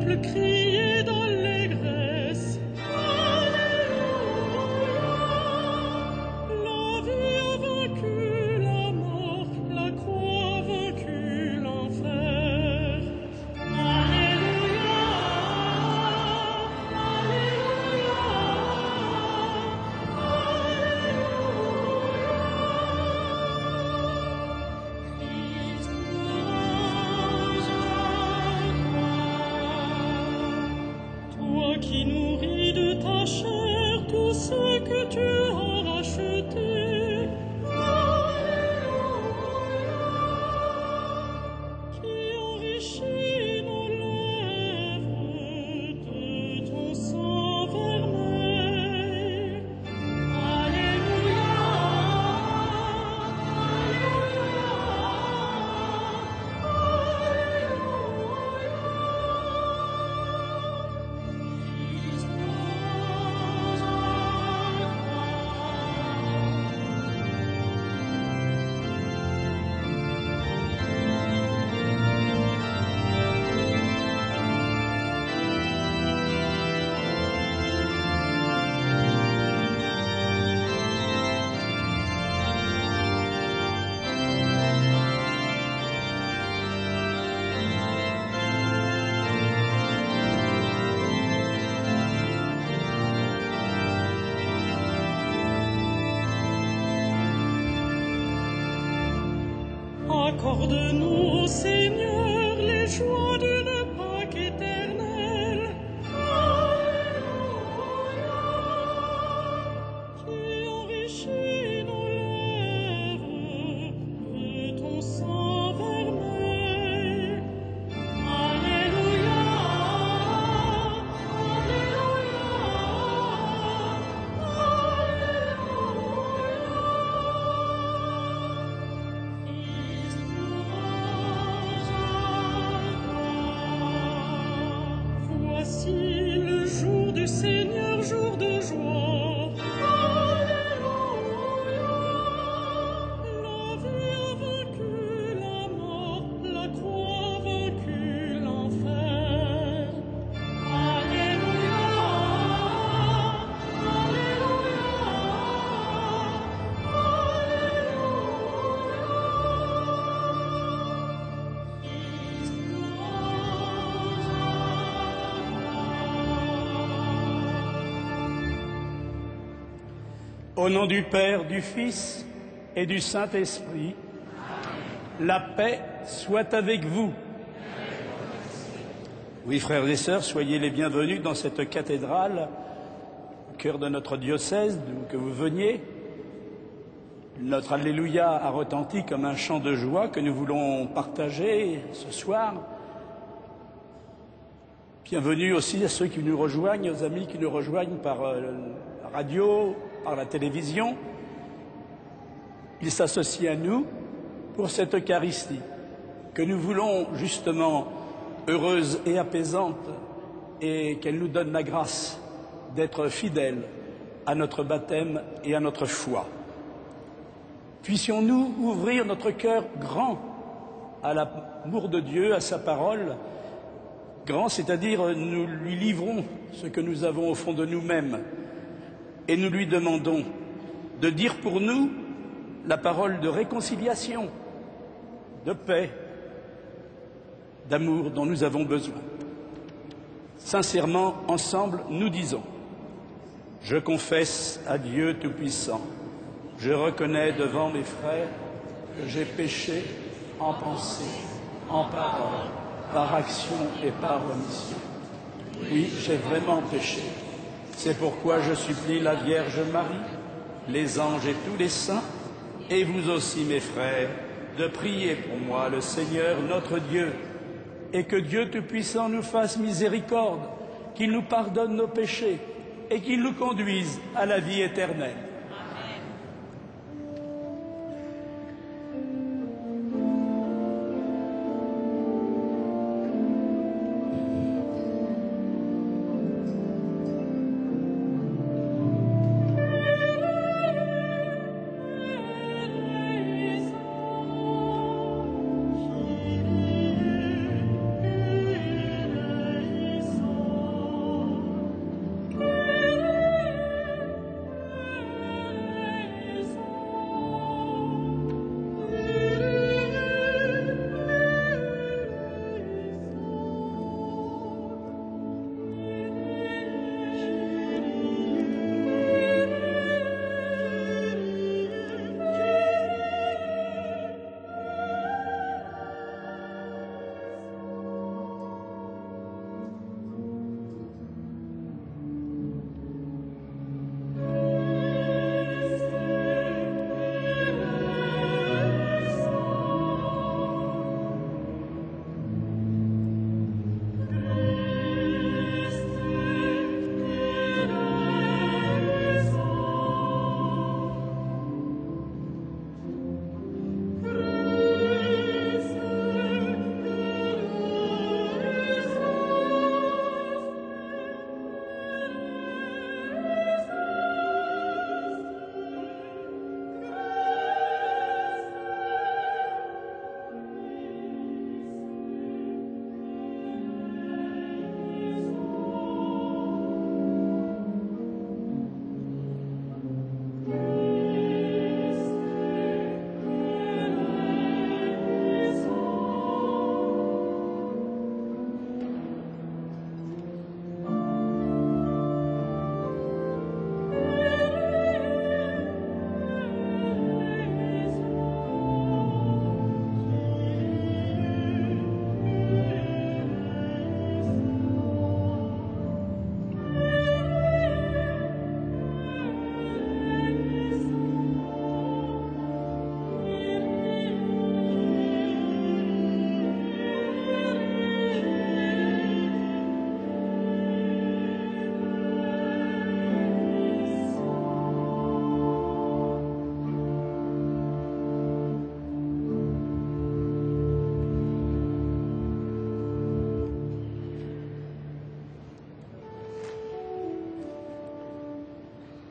peuple criait d'allégresse. La vie a vaincu la mort, la croix a vaincu l'enfer. Alléluia, Alléluia, Christ toi qui nourris de ta chair tout ce que tu as racheté. Qui enrichit nos lèvres de ton sang vermeil. Alléluia, accorde-nous, ô Seigneur, les joies d'une Pâque éternelle. Qui enrichit nos lèvres de ton sang vermeil. Alléluia, voici le jour du Seigneur, jour de joie. La vie a vaincu la mort, la croix a vaincu l'enfer. Alléluia, Au nom du Père, du Fils et du Saint-Esprit, la paix soit avec vous. Oui, frères et sœurs, soyez les bienvenus dans cette cathédrale, au cœur de notre diocèse, d'où que vous veniez. Notre Alléluia a retenti comme un chant de joie que nous voulons partager ce soir. Bienvenue aussi à ceux qui nous rejoignent, aux amis qui nous rejoignent par la radio, par la télévision. Ils s'associent à nous pour cette Eucharistie que nous voulons justement heureuse et apaisante, et qu'elle nous donne la grâce d'être fidèles à notre baptême et à notre foi. Puissions-nous ouvrir notre cœur grand à l'amour de Dieu, à sa parole, grand, c'est-à-dire nous lui livrons ce que nous avons au fond de nous-mêmes et nous lui demandons de dire pour nous la parole de réconciliation, de paix, d'amour dont nous avons besoin. Sincèrement, ensemble, nous disons: je confesse à Dieu Tout-Puissant, je reconnais devant mes frères que j'ai péché en pensée, en parole, par action et par omission. Oui, j'ai vraiment péché. C'est pourquoi je supplie la Vierge Marie, les anges et tous les saints, et vous aussi, mes frères, de prier pour moi le Seigneur notre Dieu, et que Dieu Tout-Puissant nous fasse miséricorde, qu'il nous pardonne nos péchés et qu'il nous conduise à la vie éternelle.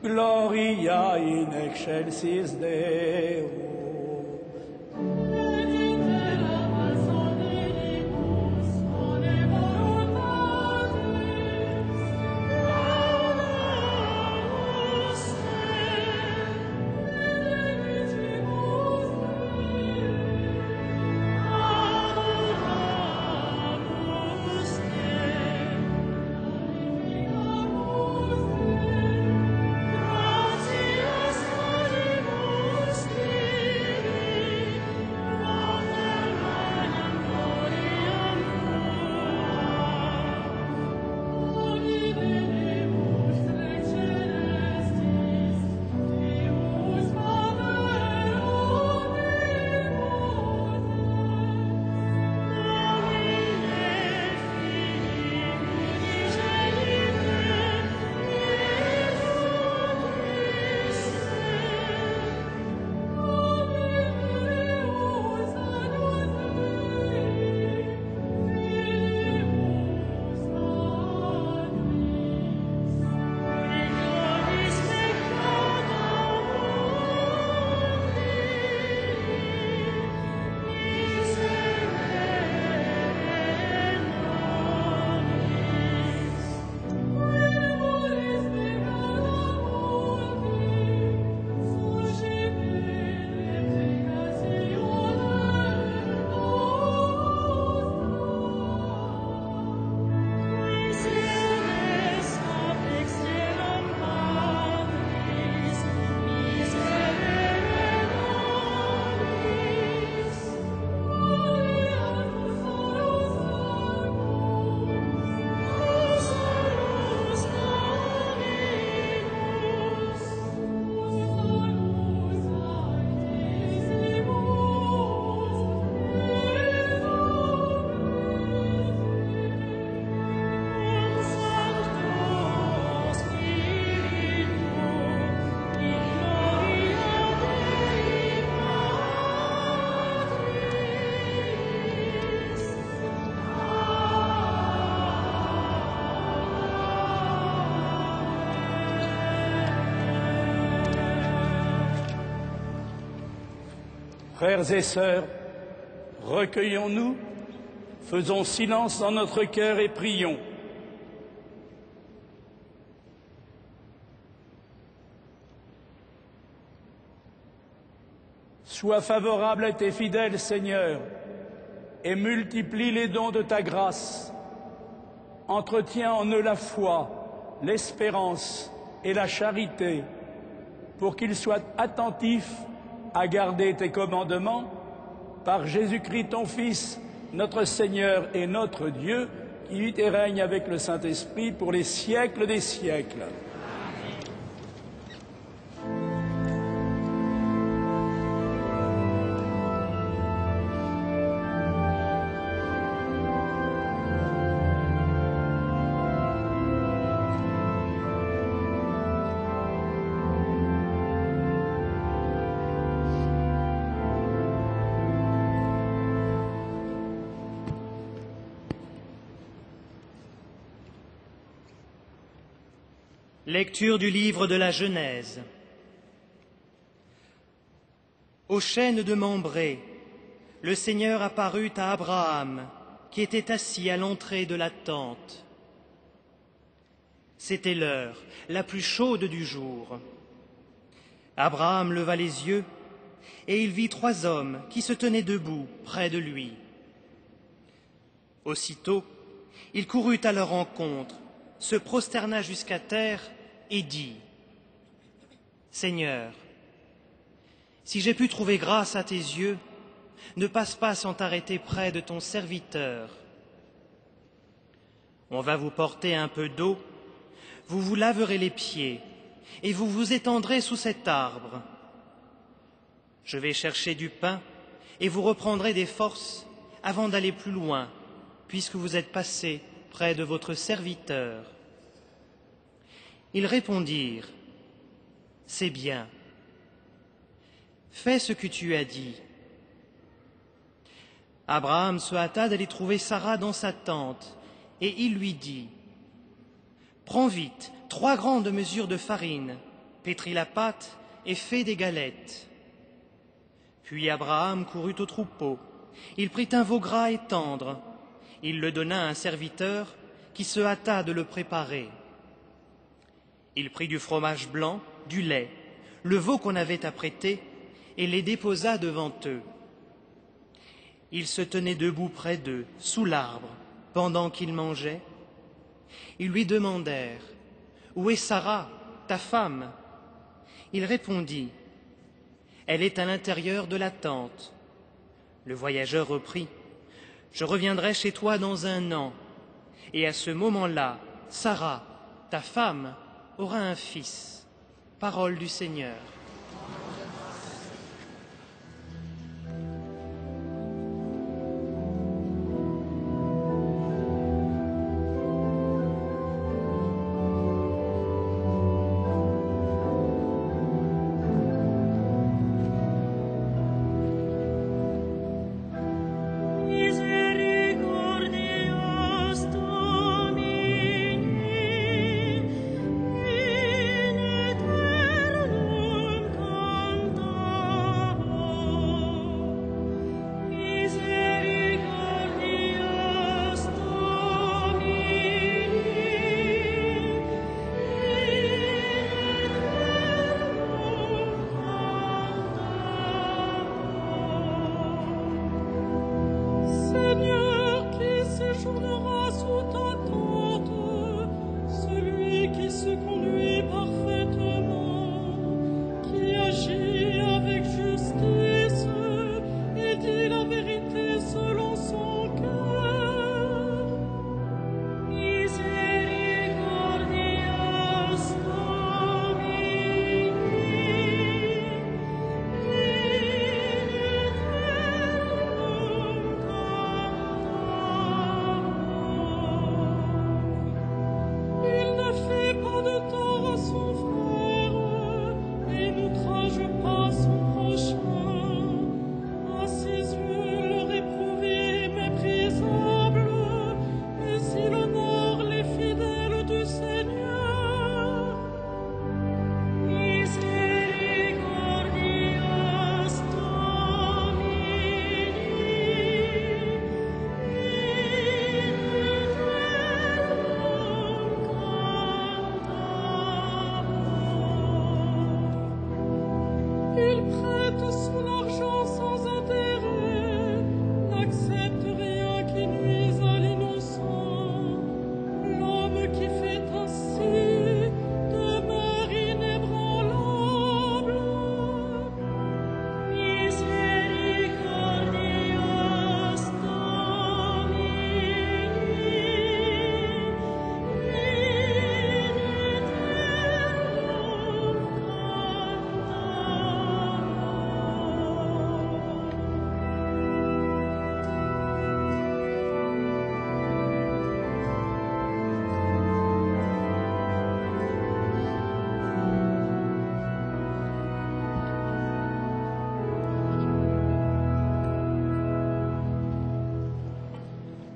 gloria in excelsis Deo. Frères et sœurs, recueillons-nous, faisons silence dans notre cœur et prions. Sois favorable à tes fidèles, Seigneur, et multiplie les dons de ta grâce. Entretiens en eux la foi, l'espérance et la charité, pour qu'ils soient attentifs à garder tes commandements, par Jésus-Christ ton Fils, notre Seigneur et notre Dieu, qui vit et règne avec le Saint-Esprit pour les siècles des siècles. Lecture du livre de la Genèse. Au chêne de Mambré, le Seigneur apparut à Abraham, qui était assis à l'entrée de la tente. C'était l'heure la plus chaude du jour. Abraham leva les yeux, et il vit 3 hommes qui se tenaient debout près de lui. Aussitôt, il courut à leur rencontre, se prosterna jusqu'à terre et dit : « Seigneur, si j'ai pu trouver grâce à tes yeux, ne passe pas sans t'arrêter près de ton serviteur. On va vous porter un peu d'eau, vous vous laverez les pieds et vous vous étendrez sous cet arbre. Je vais chercher du pain et vous reprendrez des forces avant d'aller plus loin, puisque vous êtes passés près de votre serviteur. » Ils répondirent : « C'est bien. Fais ce que tu as dit. » Abraham se hâta d'aller trouver Sarah dans sa tente, et il lui dit : « Prends vite 3 grandes mesures de farine, pétrit la pâte et fait des galettes. Puis Abraham courut au troupeau. Il prit un veau gras et tendre. Il le donna à un serviteur qui se hâta de le préparer. Il prit du fromage blanc, du lait, le veau qu'on avait apprêté, et les déposa devant eux. Il se tenait debout près d'eux, sous l'arbre, pendant qu'ils mangeaient. Ils lui demandèrent « Où est Sarah, ta femme ?» Il répondit « Elle est à l'intérieur de la tente. » Le voyageur reprit « Je reviendrai chez toi dans 1 an. » Et à ce moment-là, Sarah, ta femme, aura un fils. Parole du Seigneur.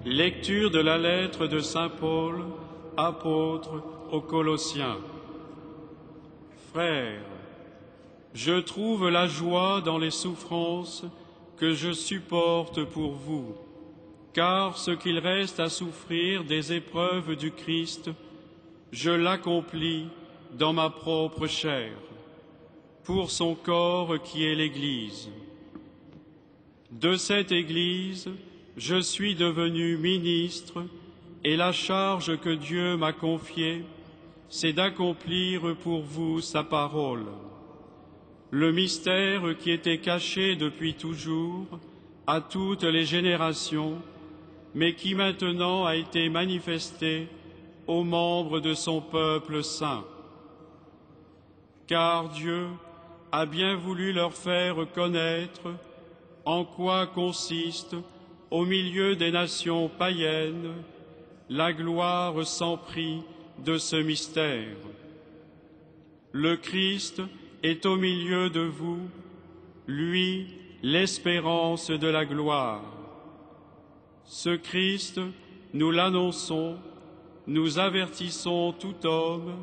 Lecture de la lettre de saint Paul, apôtre aux Colossiens. Frères, je trouve la joie dans les souffrances que je supporte pour vous, car ce qu'il reste à souffrir des épreuves du Christ, je l'accomplis dans ma propre chair, pour son corps qui est l'Église. De cette Église, je suis devenu ministre, et la charge que Dieu m'a confiée, c'est d'accomplir pour vous sa parole. Le mystère qui était caché depuis toujours à toutes les générations, mais qui maintenant a été manifesté aux membres de son peuple saint. Car Dieu a bien voulu leur faire connaître en quoi consiste, au milieu des nations païennes, la gloire sans prix de ce mystère. Le Christ est au milieu de vous, lui, l'espérance de la gloire. Ce Christ, nous l'annonçons, nous avertissons tout homme,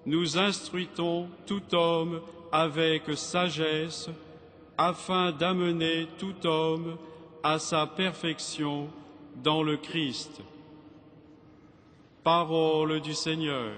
nous instruitons tout homme avec sagesse, afin d'amener tout homme à sa perfection dans le Christ. Parole du Seigneur.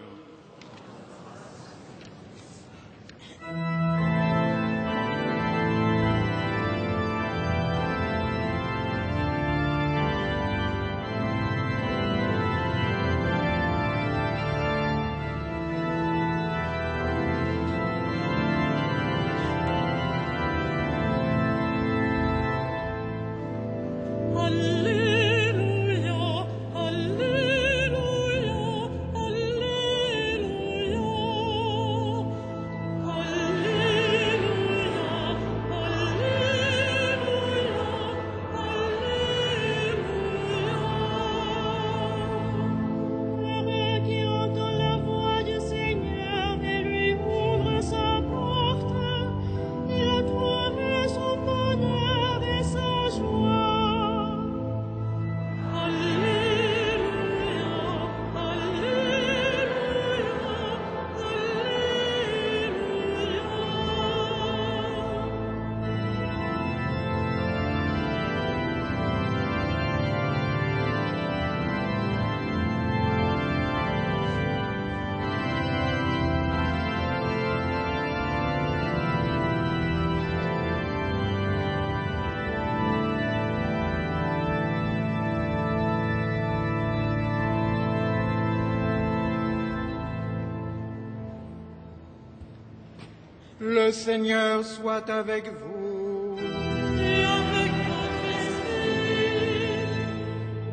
Le Seigneur soit avec vous. Et avec votre esprit.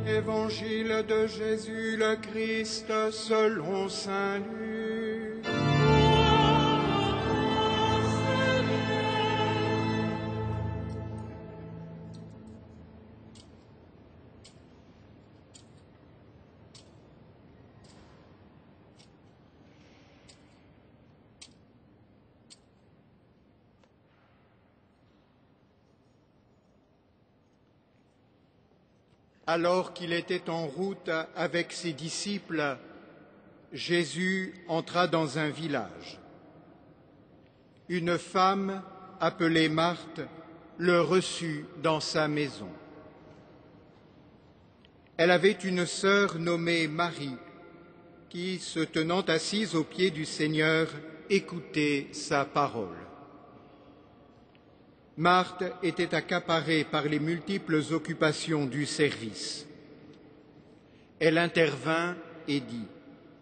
Évangile de Jésus le Christ selon saint Luc. Gloire à toi, Seigneur. Alors qu'il était en route avec ses disciples, Jésus entra dans un village. Une femme, appelée Marthe, le reçut dans sa maison. Elle avait une sœur nommée Marie, qui, se tenant assise aux pieds du Seigneur, écoutait sa parole. Marthe était accaparée par les multiples occupations du service. Elle intervint et dit :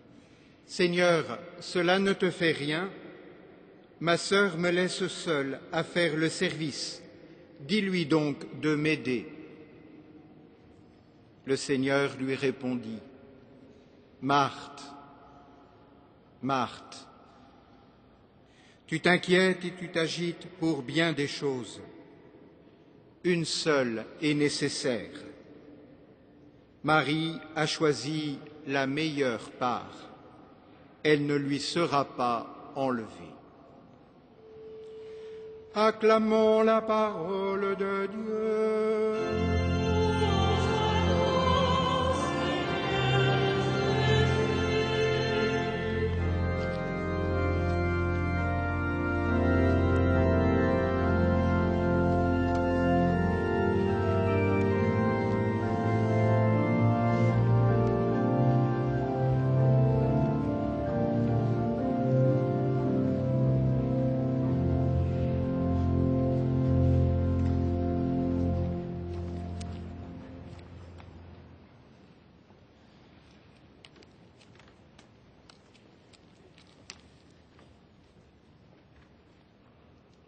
« Seigneur, cela ne te fait rien ? Ma sœur me laisse seule à faire le service. Dis-lui donc de m'aider. » Le Seigneur lui répondit : « Marthe, Marthe, tu t'inquiètes et tu t'agites pour bien des choses. Une seule est nécessaire. Marie a choisi la meilleure part. Elle ne lui sera pas enlevée. » Acclamons la parole de Dieu.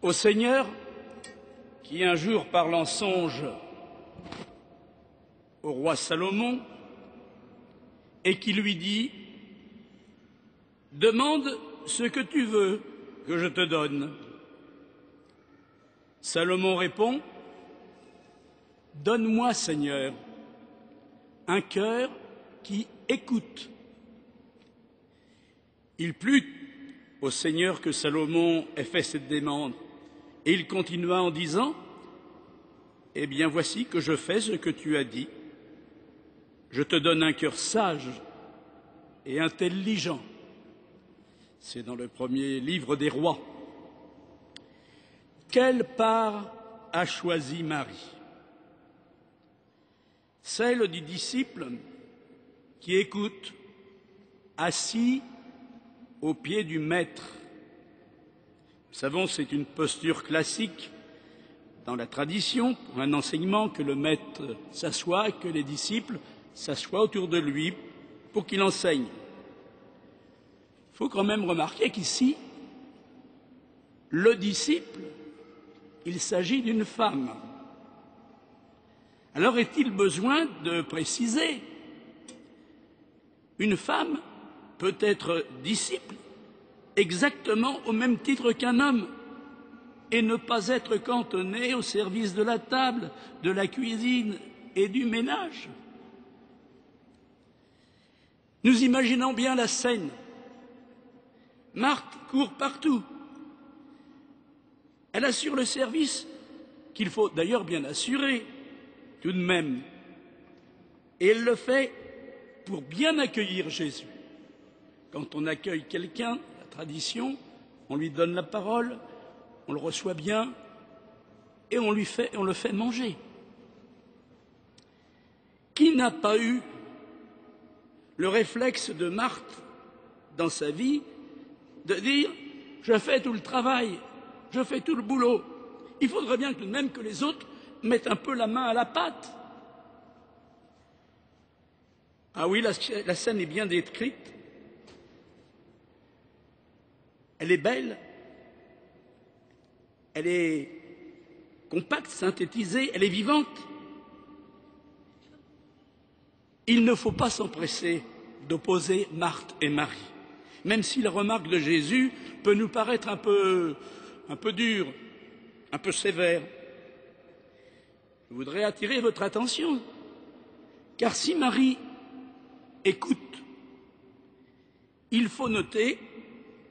Au Seigneur, qui un jour parle en songe au roi Salomon, et qui lui dit : « Demande ce que tu veux que je te donne. » Salomon répond : « Donne-moi, Seigneur, un cœur qui écoute. » Il plut au Seigneur que Salomon ait fait cette demande, et il continua en disant : « Eh bien, voici que je fais ce que tu as dit. Je te donne un cœur sage et intelligent. C'est dans le premier livre des Rois. Quelle part a choisi Marie? Celle du disciple qui écoute, assis au pied du maître. Nous savons, c'est une posture classique dans la tradition, pour un enseignement, que le maître s'assoie, que les disciples s'assoient autour de lui pour qu'il enseigne. Il faut quand même remarquer qu'ici, le disciple, il s'agit d'une femme. Alors est-il besoin de préciser? Une femme peut être disciple exactement au même titre qu'un homme et ne pas être cantonnée au service de la table, de la cuisine et du ménage. Nous imaginons bien la scène. Marthe court partout. Elle assure le service qu'il faut d'ailleurs bien assurer, tout de même. Et elle le fait pour bien accueillir Jésus. Quand on accueille quelqu'un, la tradition, on lui donne la parole, on le reçoit bien et on le fait manger. Qui n'a pas eu le réflexe de Marthe dans sa vie de dire « je fais tout le travail, je fais tout le boulot, il faudrait bien tout de même que les autres mettent un peu la main à la pâte ». Ah oui, la scène est bien décrite. Elle est belle, elle est compacte, synthétisée, elle est vivante. Il ne faut pas s'empresser d'opposer Marthe et Marie, même si la remarque de Jésus peut nous paraître un peu dure, un peu sévère. Je voudrais attirer votre attention, car si Marie écoute, il faut noter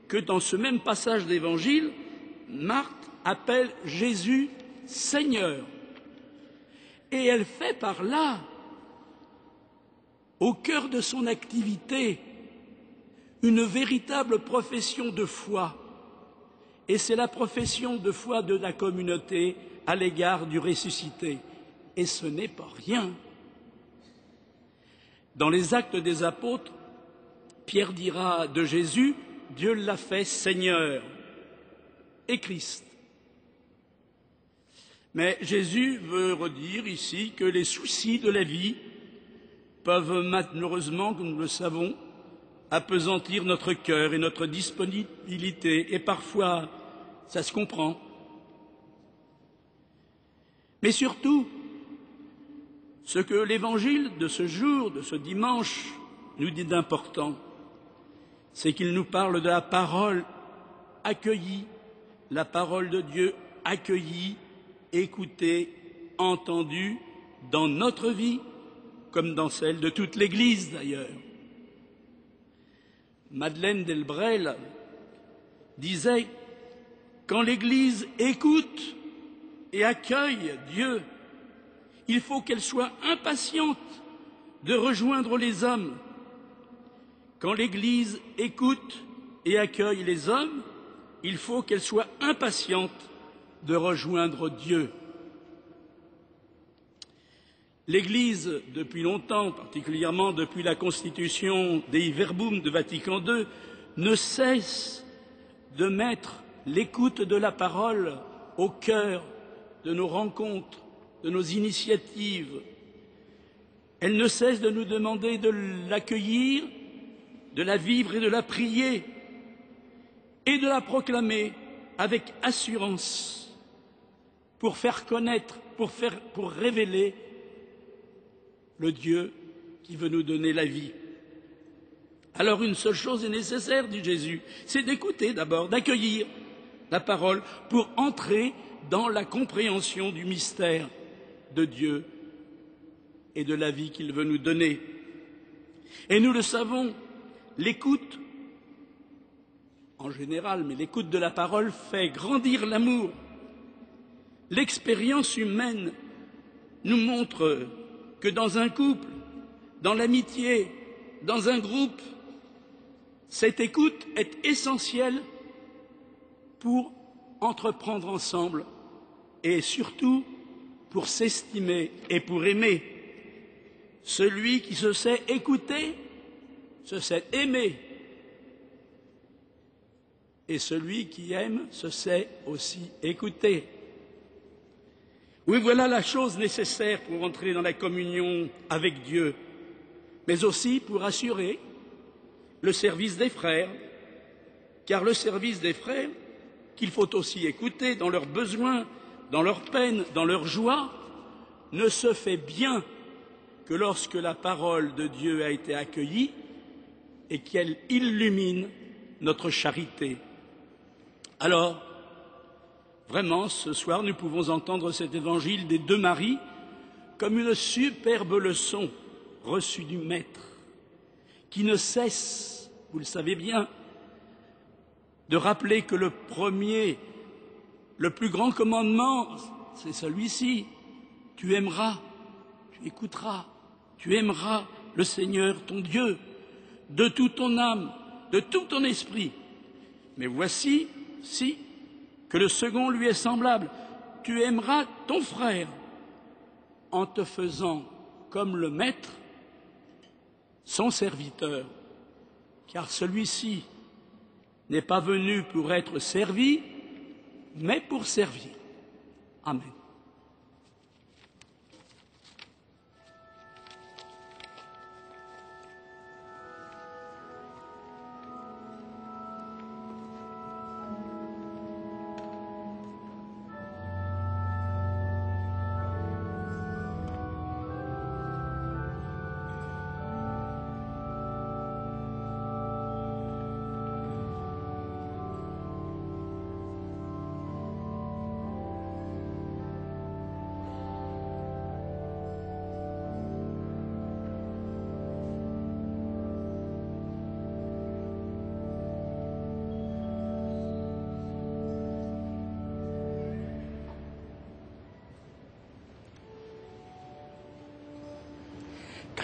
que dans ce même passage d'Évangile, Marthe appelle Jésus Seigneur. Et elle fait par là, au cœur de son activité, une véritable profession de foi. Et c'est la profession de foi de la communauté à l'égard du ressuscité. Et ce n'est pas rien. Dans les Actes des Apôtres, Pierre dira de Jésus, Dieu l'a fait Seigneur et Christ. Mais Jésus veut redire ici que les soucis de la vie peuvent malheureusement, comme nous le savons, appesantir notre cœur et notre disponibilité, et parfois, ça se comprend. Mais surtout, ce que l'Évangile de ce jour, de ce dimanche, nous dit d'important, c'est qu'il nous parle de la parole accueillie, la parole de Dieu accueillie, écoutée, entendue dans notre vie, comme dans celle de toute l'Église d'ailleurs. Madeleine Delbrel disait « Quand l'Église écoute et accueille Dieu, il faut qu'elle soit impatiente de rejoindre les hommes. Quand l'Église écoute et accueille les hommes, il faut qu'elle soit impatiente de rejoindre Dieu. » L'Église, depuis longtemps, particulièrement depuis la constitution Dei Verbum de Vatican II, ne cesse de mettre l'écoute de la parole au cœur de nos rencontres, de nos initiatives. Elle ne cesse de nous demander de l'accueillir, de la vivre et de la prier, et de la proclamer avec assurance, pour faire connaître, pour révéler le Dieu qui veut nous donner la vie. Alors une seule chose est nécessaire, dit Jésus, c'est d'écouter d'abord, d'accueillir la parole pour entrer dans la compréhension du mystère de Dieu et de la vie qu'il veut nous donner. Et nous le savons, l'écoute, en général, mais l'écoute de la parole fait grandir l'amour. L'expérience humaine nous montre que dans un couple, dans l'amitié, dans un groupe, Cette écoute est essentielle pour entreprendre ensemble et surtout pour s'estimer et pour aimer. Celui qui se sait écouter se sait aimer. Et celui qui aime se sait aussi écouter. Oui, voilà la chose nécessaire pour entrer dans la communion avec Dieu, mais aussi pour assurer le service des frères, car le service des frères, qu'il faut aussi écouter dans leurs besoins, dans leurs peines, dans leurs joies, ne se fait bien que lorsque la parole de Dieu a été accueillie et qu'elle illumine notre charité. Alors, vraiment, ce soir, nous pouvons entendre cet évangile des deux Maries comme une superbe leçon reçue du Maître, qui ne cesse, vous le savez bien, de rappeler que le premier, le plus grand commandement, c'est celui-ci. Tu aimeras, tu écouteras, tu aimeras le Seigneur ton Dieu de toute ton âme, de tout ton esprit. Mais voici, si, que le second lui est semblable. Tu aimeras ton frère en te faisant comme le Maître, son serviteur, car celui-ci n'est pas venu pour être servi, mais pour servir. Amen.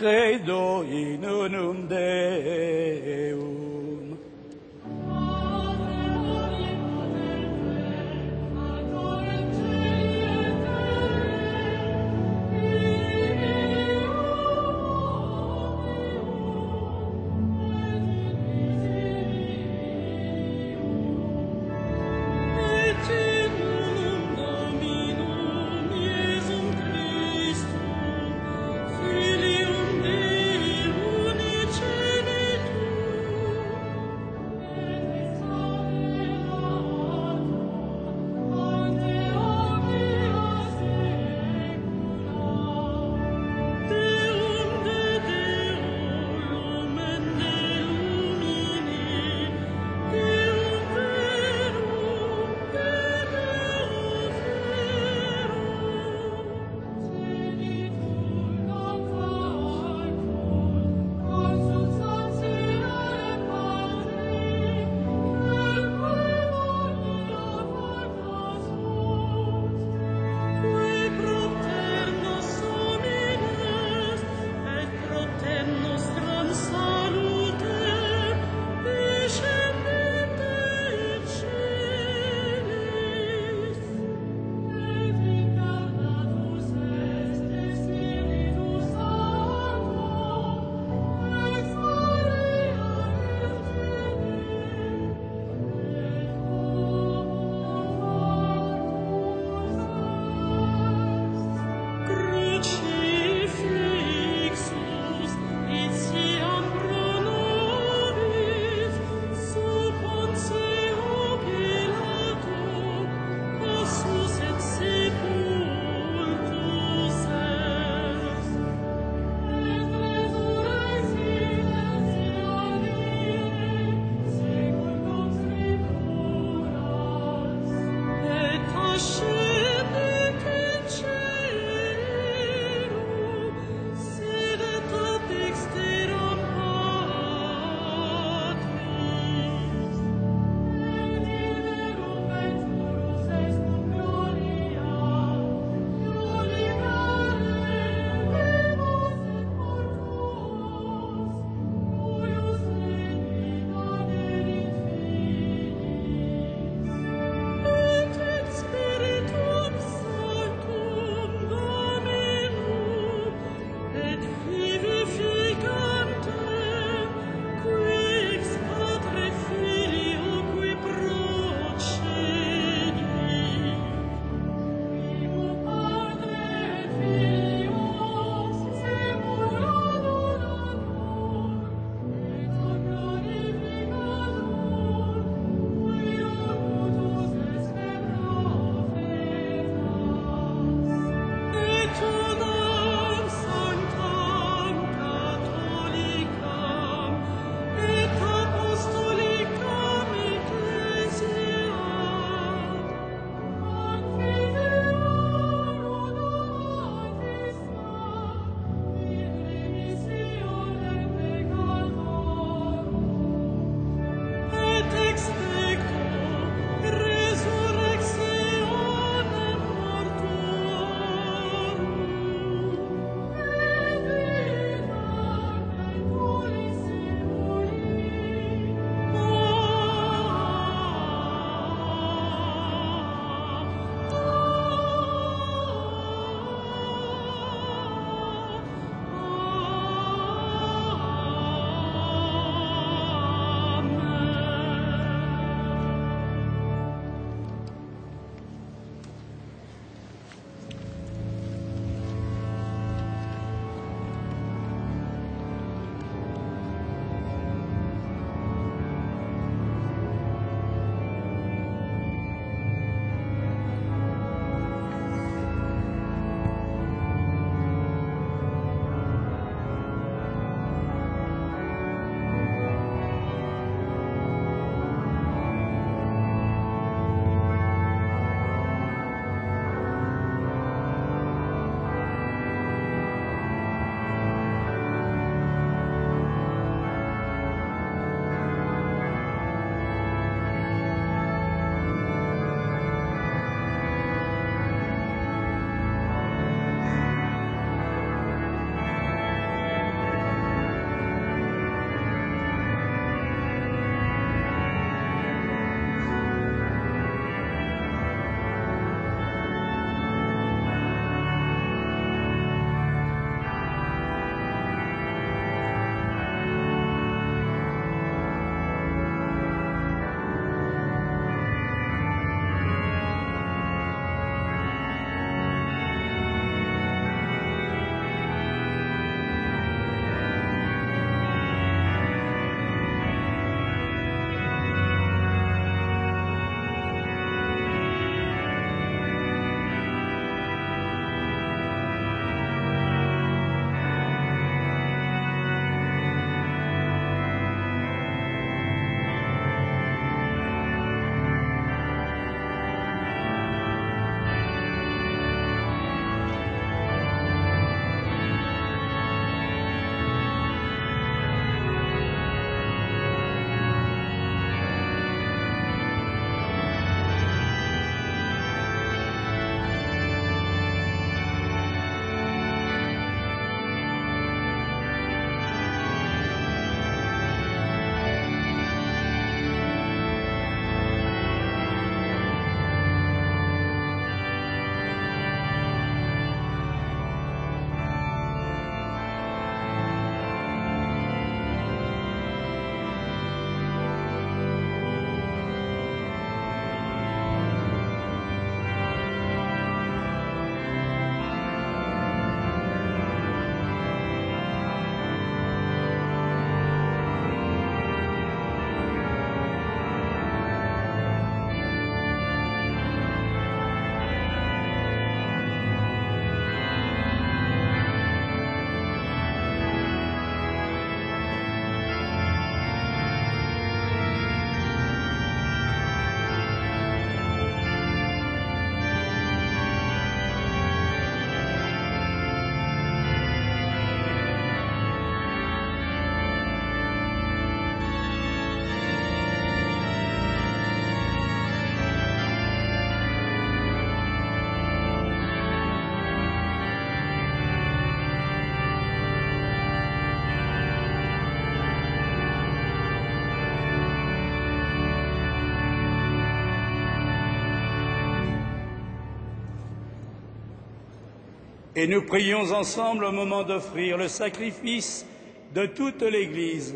Credo in unum Deum. Filium Dei unice Et nous prions ensemble au moment d'offrir le sacrifice de toute l'Église.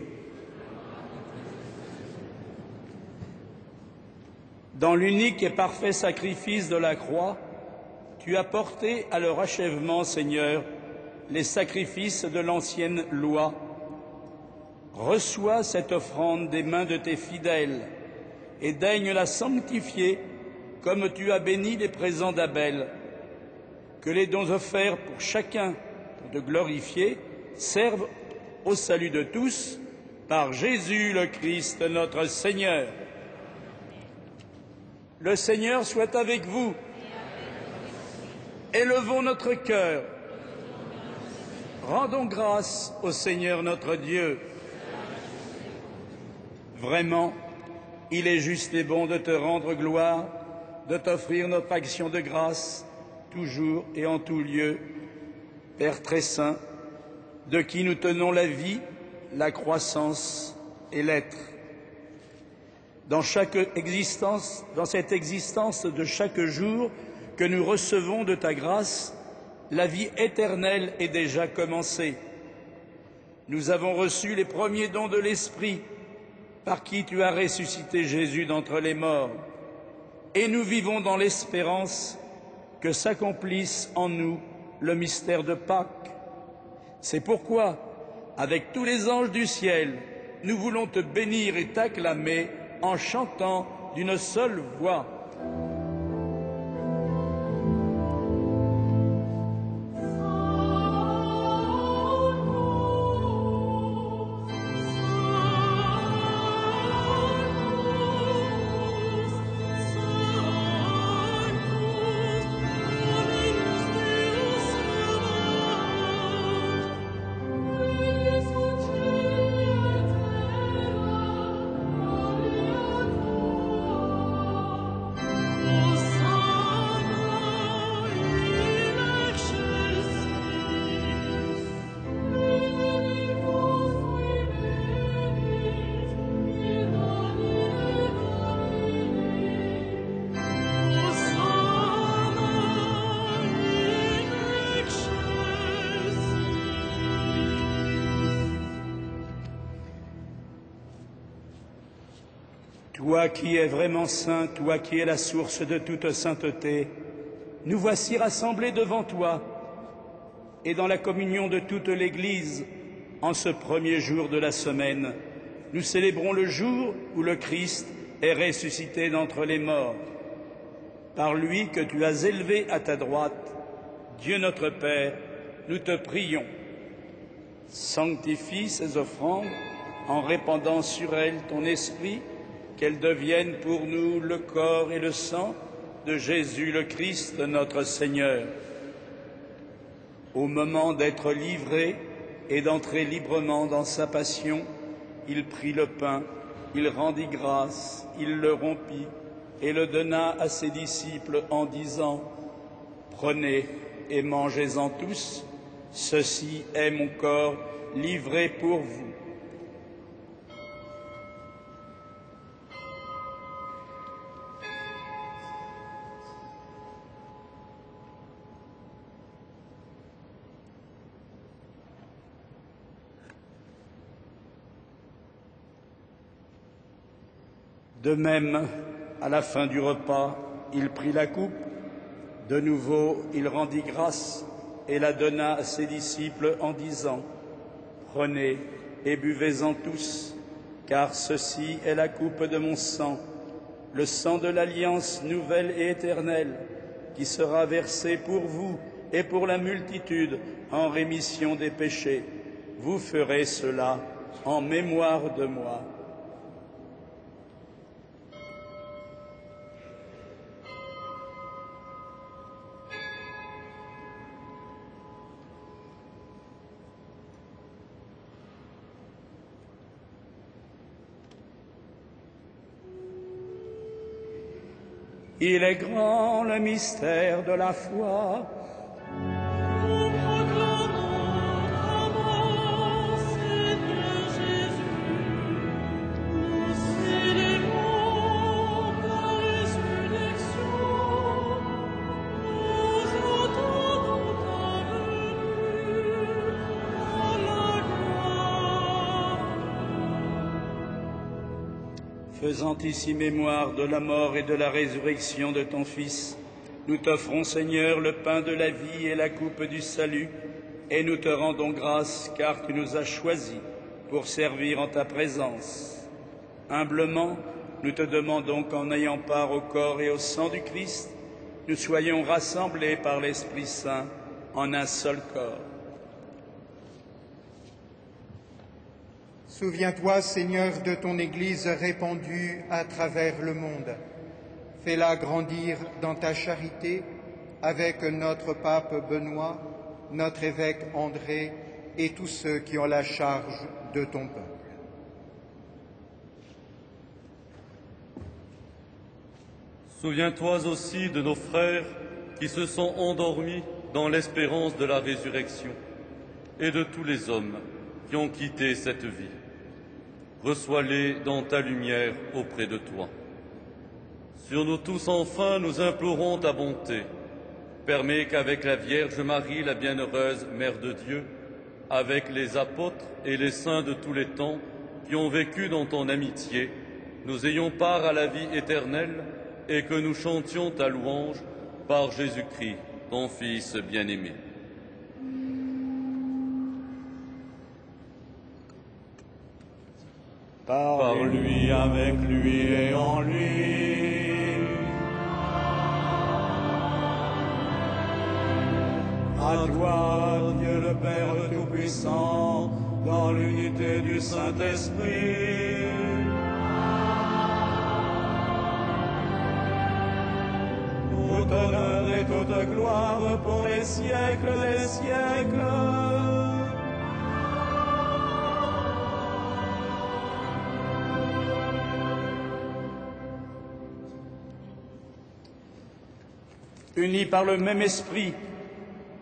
Dans l'unique et parfait sacrifice de la croix, tu as porté à leur achèvement, Seigneur, les sacrifices de l'ancienne loi. Reçois cette offrande des mains de tes fidèles et daigne la sanctifier comme tu as béni les présents d'Abel. Que les dons offerts pour chacun pour te glorifier servent au salut de tous par Jésus le Christ notre Seigneur. Le Seigneur soit avec vous. Élevons notre cœur. Rendons grâce au Seigneur notre Dieu. Vraiment, il est juste et bon de te rendre gloire, de t'offrir notre action de grâce, toujours et en tout lieu. Père très saint, de qui nous tenons la vie, la croissance et l'être. Dans cette existence de chaque jour que nous recevons de ta grâce, la vie éternelle est déjà commencée. Nous avons reçu les premiers dons de l'Esprit, par qui tu as ressuscité Jésus d'entre les morts, et nous vivons dans l'espérance que s'accomplisse en nous le mystère de Pâques. C'est pourquoi, avec tous les anges du ciel, nous voulons te bénir et t'acclamer en chantant d'une seule voix. Toi qui es vraiment saint, toi qui es la source de toute sainteté, nous voici rassemblés devant toi et dans la communion de toute l'Église, en ce premier jour de la semaine, nous célébrons le jour où le Christ est ressuscité d'entre les morts. Par lui que tu as élevé à ta droite, Dieu notre Père, nous te prions. Sanctifie ces offrandes en répandant sur elles ton esprit, qu'elles deviennent pour nous le corps et le sang de Jésus le Christ, notre Seigneur. Au moment d'être livré et d'entrer librement dans sa passion, il prit le pain, il rendit grâce, il le rompit et le donna à ses disciples en disant : « Prenez et mangez-en tous, ceci est mon corps livré pour vous. » De même, à la fin du repas, il prit la coupe. De nouveau, il rendit grâce et la donna à ses disciples en disant : « Prenez et buvez-en tous, car ceci est la coupe de mon sang, le sang de l'alliance nouvelle et éternelle, qui sera versé pour vous et pour la multitude en rémission des péchés. Vous ferez cela en mémoire de moi. » Il est grand le mystère de la foi. Nous proclamons ta mort, Seigneur Jésus. Nous célébrons ta résurrection. Nous entendons ta Faisant ici mémoire de la mort et de la résurrection de ton Fils, nous t'offrons, Seigneur, le pain de la vie et la coupe du salut, et nous te rendons grâce car tu nous as choisis pour servir en ta présence. Humblement, nous te demandons qu'en ayant part au corps et au sang du Christ, nous soyons rassemblés par l'Esprit Saint en un seul corps. Souviens-toi, Seigneur, de ton Église répandue à travers le monde. Fais-la grandir dans ta charité avec notre pape Benoît, notre évêque André et tous ceux qui ont la charge de ton peuple. Souviens-toi aussi de nos frères qui se sont endormis dans l'espérance de la résurrection et de tous les hommes qui ont quitté cette vie. Reçois-les dans ta lumière auprès de toi. Sur nous tous, enfin, nous implorons ta bonté. Permets qu'avec la Vierge Marie, la bienheureuse Mère de Dieu, avec les apôtres et les saints de tous les temps qui ont vécu dans ton amitié, nous ayons part à la vie éternelle et que nous chantions ta louange par Jésus-Christ, ton Fils bien-aimé. Par lui, avec lui et en lui. À toi, Dieu le Père Tout-Puissant, dans l'unité du Saint-Esprit. Tout honneur et toute gloire pour les siècles des siècles. Unis par le même esprit,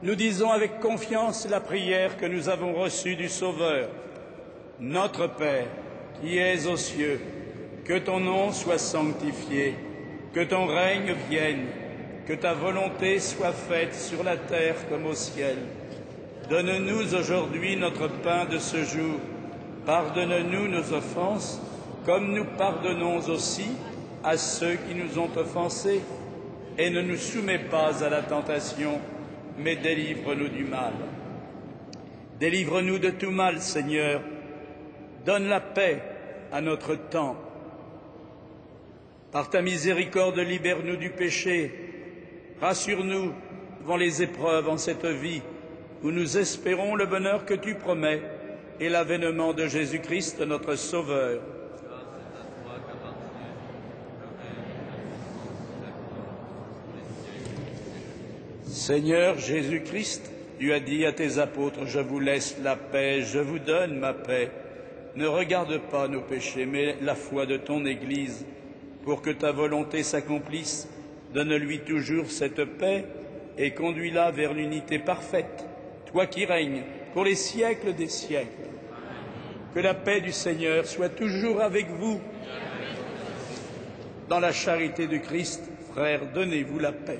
nous disons avec confiance la prière que nous avons reçue du Sauveur. Notre Père, qui es aux cieux, que ton nom soit sanctifié, que ton règne vienne, que ta volonté soit faite sur la terre comme au ciel. Donne-nous aujourd'hui notre pain de ce jour. Pardonne-nous nos offenses, comme nous pardonnons aussi à ceux qui nous ont offensés. Et ne nous soumets pas à la tentation, mais délivre-nous du mal. Délivre-nous de tout mal, Seigneur. Donne la paix à notre temps. Par ta miséricorde, libère-nous du péché. Rassure-nous devant les épreuves en cette vie, où nous espérons le bonheur que tu promets et l'avènement de Jésus-Christ, notre Sauveur. Seigneur Jésus-Christ, tu as dit à tes apôtres, je vous laisse la paix, je vous donne ma paix. Ne regarde pas nos péchés, mais la foi de ton Église. Pour que ta volonté s'accomplisse, donne-lui toujours cette paix et conduis-la vers l'unité parfaite, toi qui règnes pour les siècles des siècles. Que la paix du Seigneur soit toujours avec vous. Dans la charité du Christ, frères, donnez-vous la paix.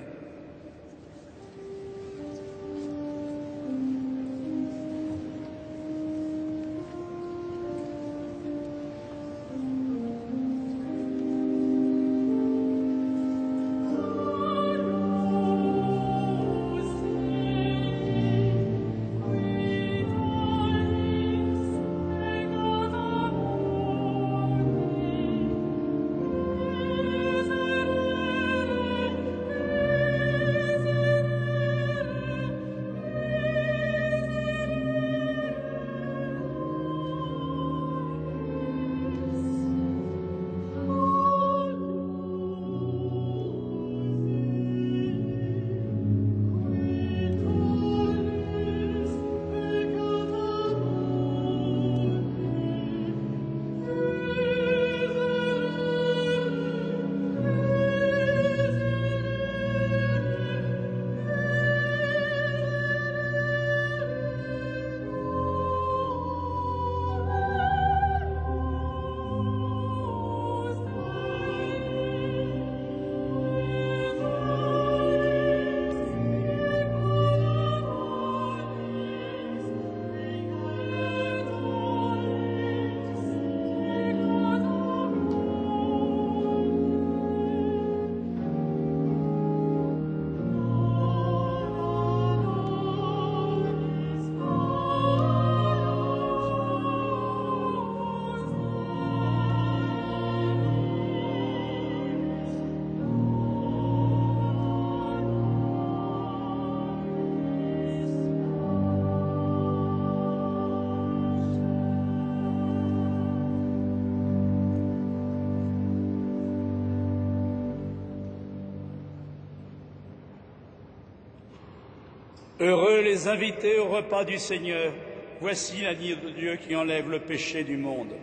Heureux les invités au repas du Seigneur. Voici l'agneau de Dieu qui enlève le péché du monde.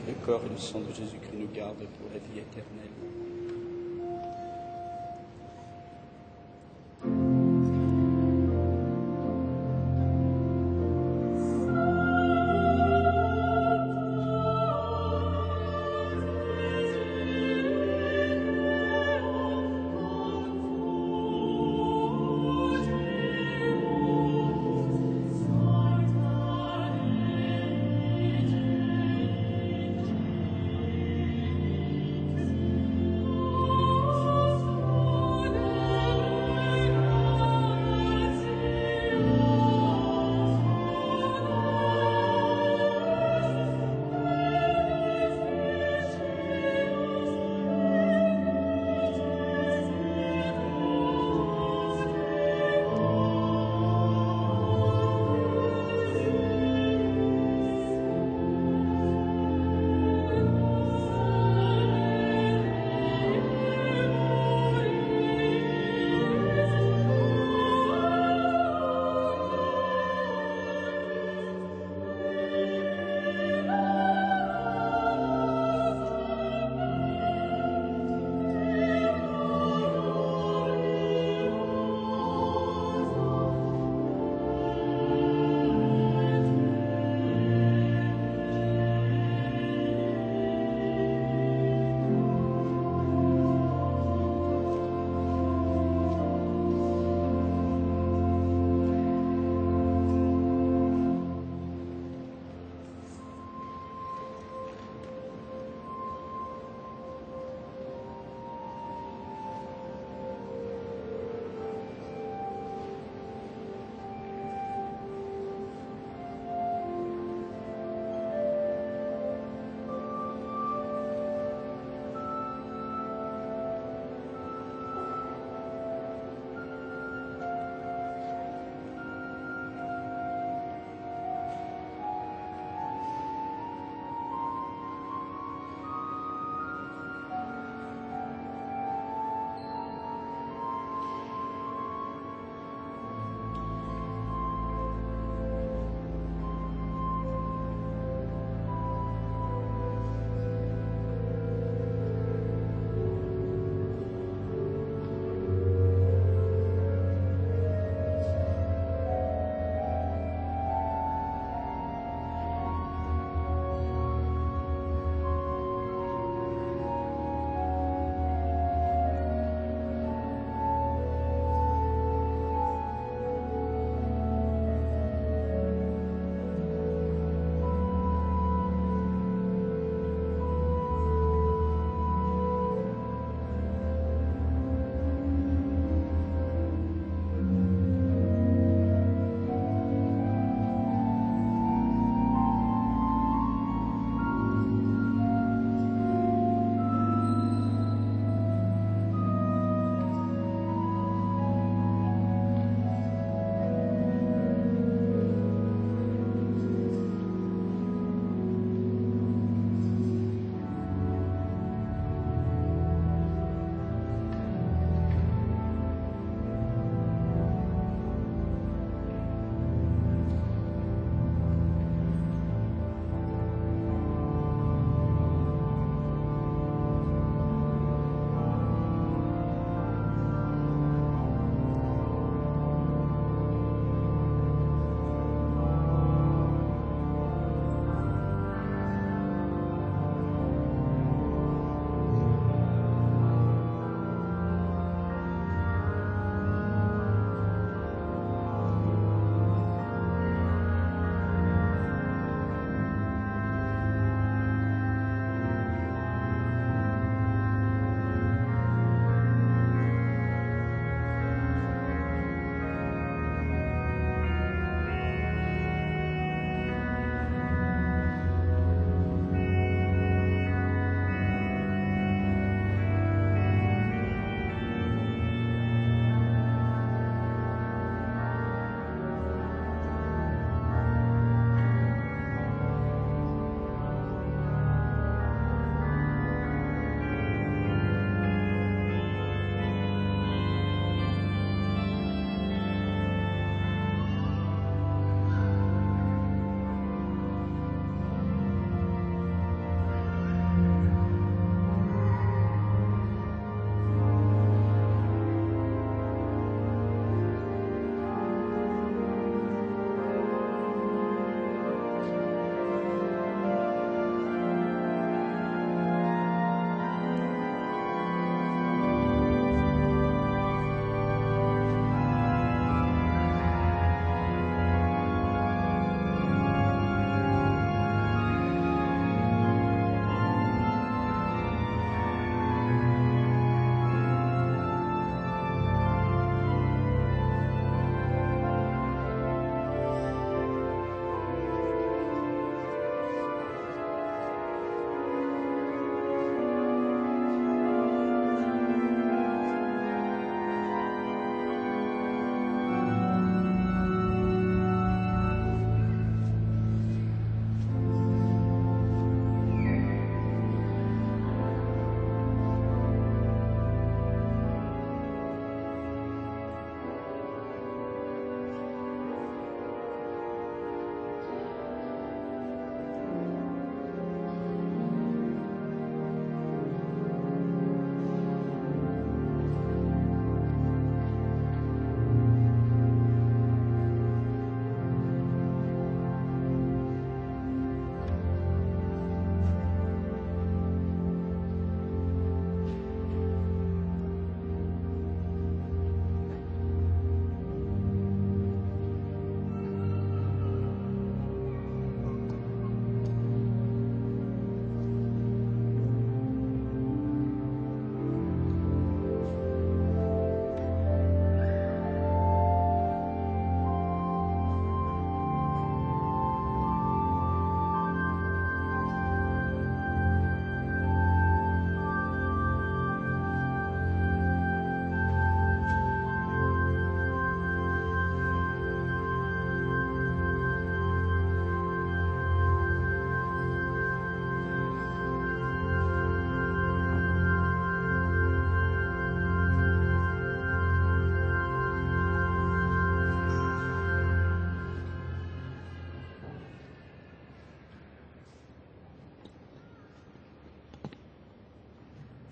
Le corps et le sang de Jésus-Christ nous gardent pour la vie éternelle.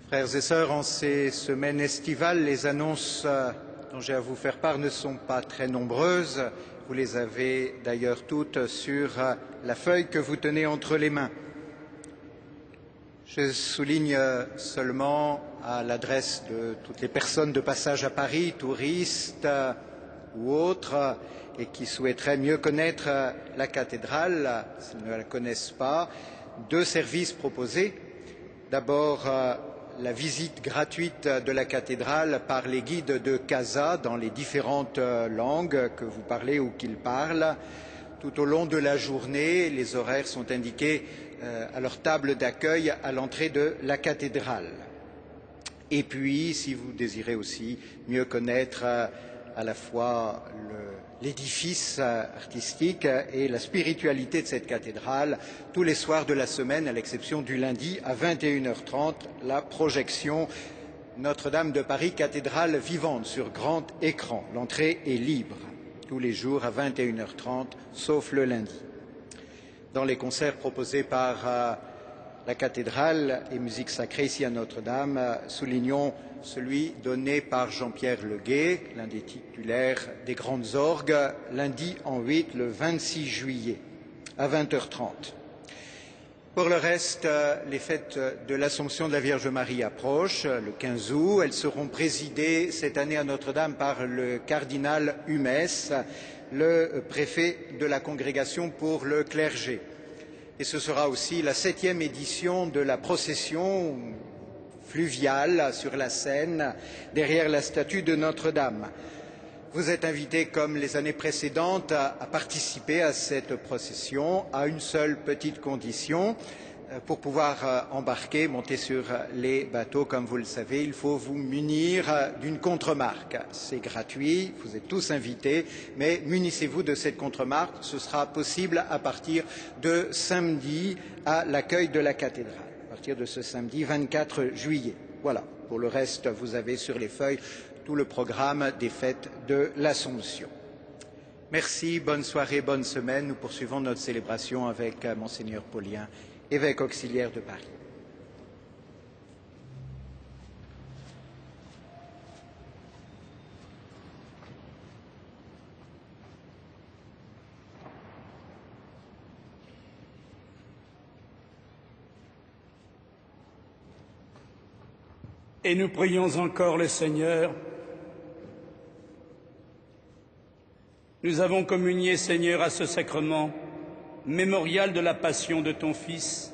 Frères et sœurs, en ces semaines estivales, les annonces dont j'ai à vous faire part ne sont pas très nombreuses. Vous les avez d'ailleurs toutes sur la feuille que vous tenez entre les mains. Je souligne seulement à l'adresse de toutes les personnes de passage à Paris, touristes ou autres, et qui souhaiteraient mieux connaître la cathédrale, s'ils ne la connaissent pas, deux services proposés. D'abord, la visite gratuite de la cathédrale par les guides de CASA dans les différentes langues que vous parlez ou qu'ils parlent. Tout au long de la journée, les horaires sont indiqués à leur table d'accueil à l'entrée de la cathédrale. Et puis, si vous désirez aussi mieux connaître à la fois l'édifice artistique et la spiritualité de cette cathédrale, tous les soirs de la semaine, à l'exception du lundi, à 21h30, la projection Notre-Dame de Paris, cathédrale vivante sur grand écran. L'entrée est libre, tous les jours à 21h30, sauf le lundi. Dans les concerts proposés par la cathédrale et musique sacrée ici à Notre-Dame, soulignons celui donné par Jean-Pierre Leguet, l'un des titulaires des grandes orgues, lundi en 8, le 26 juillet, à 20h30. Pour le reste, les fêtes de l'Assomption de la Vierge Marie approchent, le 15 août. Elles seront présidées cette année à Notre-Dame par le cardinal Humès, le préfet de la Congrégation pour le clergé. Et ce sera aussi la 7e édition de la procession fluviale sur la Seine, derrière la statue de Notre-Dame. Vous êtes invités, comme les années précédentes, à participer à cette procession, à une seule petite condition. Pour pouvoir embarquer, monter sur les bateaux, comme vous le savez, il faut vous munir d'une contremarque. C'est gratuit, vous êtes tous invités, mais munissez-vous de cette contremarque. Ce sera possible à partir de samedi à l'accueil de la cathédrale, à partir de ce samedi 24 juillet. Voilà, pour le reste, vous avez sur les feuilles tout le programme des fêtes de l'Assomption. Merci, bonne soirée, bonne semaine. Nous poursuivons notre célébration avec Monseigneur Paulien, évêque auxiliaire de Paris. Et nous prions encore le Seigneur. Nous avons communié, Seigneur, à ce sacrement, mémorial de la passion de ton Fils.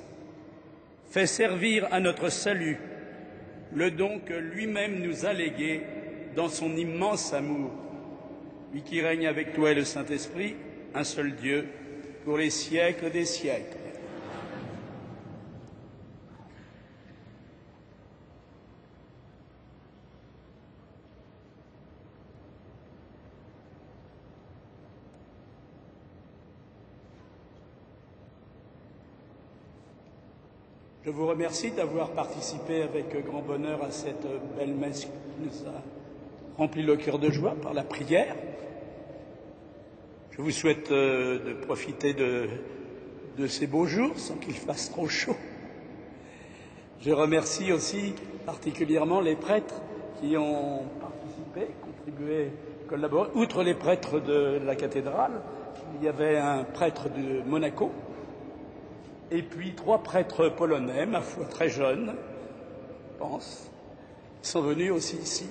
Fais servir à notre salut le don que lui-même nous a légué dans son immense amour. Lui qui règne avec toi et le Saint-Esprit, un seul Dieu, pour les siècles des siècles. Je vous remercie d'avoir participé avec grand bonheur à cette belle messe qui nous a rempli le cœur de joie par la prière. Je vous souhaite de profiter de ces beaux jours sans qu'il fasse trop chaud. Je remercie aussi particulièrement les prêtres qui ont participé, contribué, collaboré. Outre les prêtres de la cathédrale, il y avait un prêtre de Monaco, et puis 3 prêtres polonais, ma foi très jeunes, je pense, qui sont venus aussi ici.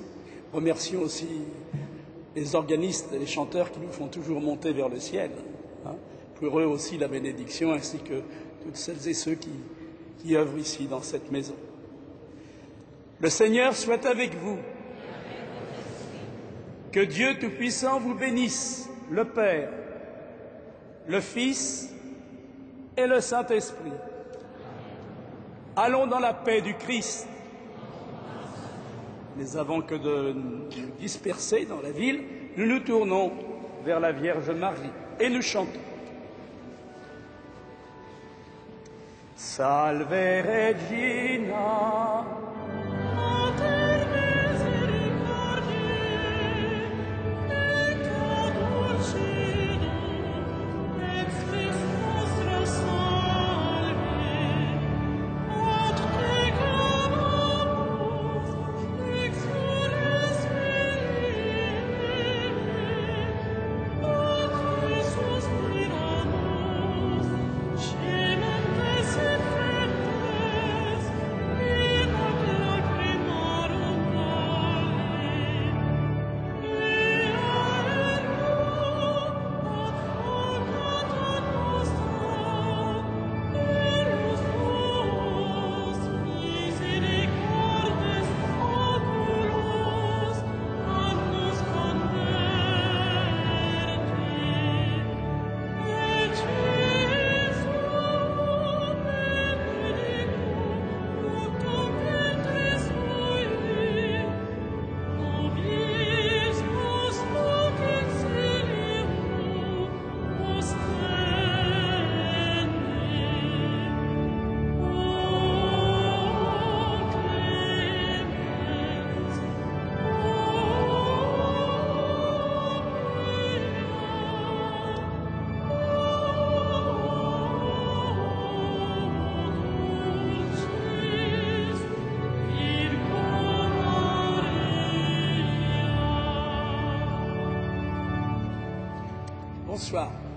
Remercions aussi les organistes et les chanteurs qui nous font toujours monter vers le ciel. Pour eux aussi la bénédiction, ainsi que toutes celles et ceux qui œuvrent ici dans cette maison. Le Seigneur soit avec vous. Que Dieu Tout-Puissant vous bénisse, le Père, le Fils et le Saint-Esprit. Allons dans la paix du Christ. Mais avant que de nous disperser dans la ville, nous nous tournons vers la Vierge Marie et nous chantons. Salve Regina, Mater misericordiae, pecca dulcina, ex Christ nostro salve, ad te clamamus, Bonsoir.